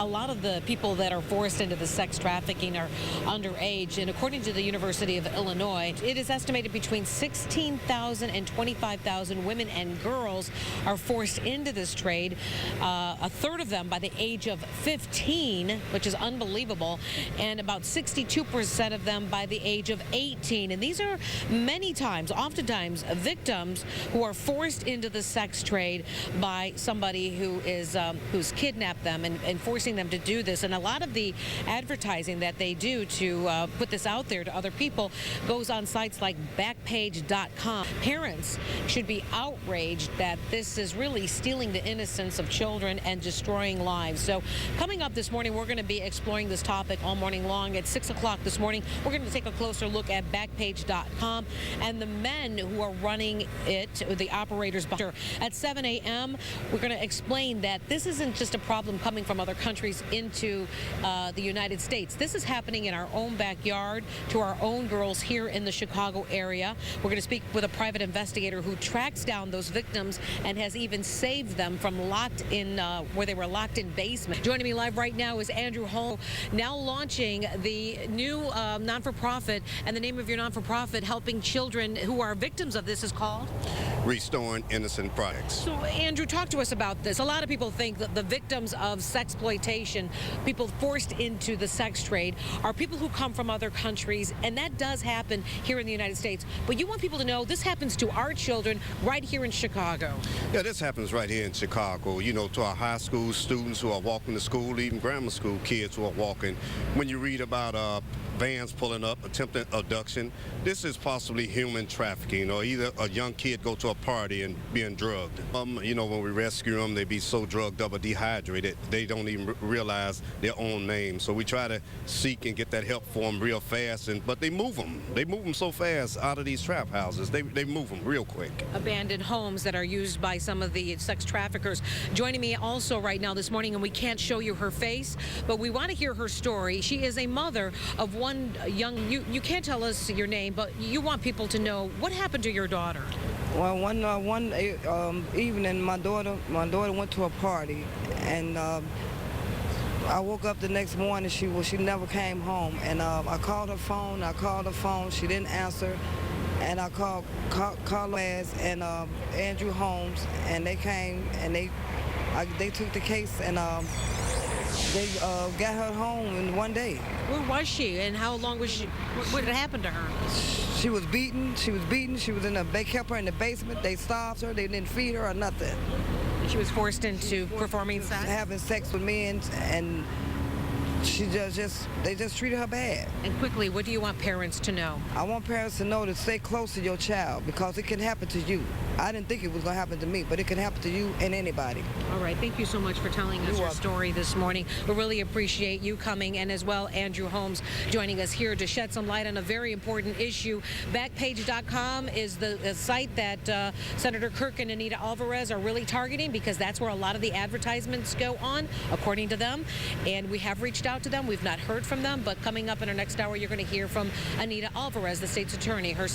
A lot of the people that are forced into the sex trafficking are underage, and according to the University of Illinois, it is estimated between 16,000 and 25,000 women and girls are forced into this trade. A third of them by the age of 15, which is unbelievable, and about 62% of them by the age of 18. And these are oftentimes victims who are forced into the sex trade by somebody who is who's kidnapped them and forcing them to do this. And a lot of the advertising that they do to put this out there to other people goes on sites like Backpage.com. Parents should be outraged that this is really stealing the innocence of children and destroying lives. So coming up this morning, we're going to be exploring this topic all morning long. At 6 o'clock this morning, we're going to take a closer look at Backpage.com and the men who are running it, the operators. At 7 a.m., we're going to explain that this isn't just a problem coming from other countries into the United States. This is happening in our own backyard to our own girls here in the Chicago area. We're going to speak with a private investigator who tracks down those victims and has even saved them from where they were locked in basements. Joining me live right now is Andrew Holmes, now launching the new non-for-profit, and the name of your non-for-profit helping children who are victims of this is called? Restoring Innocence Project. So, Andrew, talk to us about this. A lot of people think that the victims of sexploitation, people forced into the sex trade, are people who come from other countries, and that does happen here in the United States. But you want people to know this happens to our children right here in Chicago. Yeah, this happens right here in Chicago, you know, to our high school students who are walking to school, even grammar school kids who are walking. When you read about vans pulling up, attempted abduction, this is possibly human trafficking, or either a young kid go to a party and being drugged. You know, when we rescue them, they be so drugged up or dehydrated, they don't even realize their own name. So we try to seek and get that help for them real fast, but they move them. They move them so fast out of these trap houses. They move them real quick. Abandoned homes that are used by some of the sex traffickers. Joining me also right now this morning, and we can't show you her face, but we want to hear her story. She is a mother of one young, you can't tell us your name, but you want people to know what happened to your daughter. Well, one evening, my daughter went to a party, and I woke up the next morning. She never came home, and I called her phone. She didn't answer, and I called Carlos and Andrew Holmes, and they came and they took the case, and they got her home in one day. Where was she, and how long was she? What had happened to her? She was beaten. She was they kept her in the basement. They starved her. They didn't feed her or nothing. She was forced into performing sex? Having sex with men, and they just treated her bad. And quickly, what do you want parents to know? I want parents to know to stay close to your child, because it can happen to you. I didn't think it was going to happen to me, but it can happen to you and anybody. All right, thank you so much for telling us your story this morning. We really appreciate you coming, and as well Andrew Holmes joining us here to shed some light on a very important issue. Backpage.com is the site that Senator Kirk and Anita Alvarez are really targeting, because that's where a lot of the advertisements go on, according to them. And we have reached out to them. We've not heard from them, but coming up in our next hour, you're going to hear from Anita Alvarez, the state's attorney herself.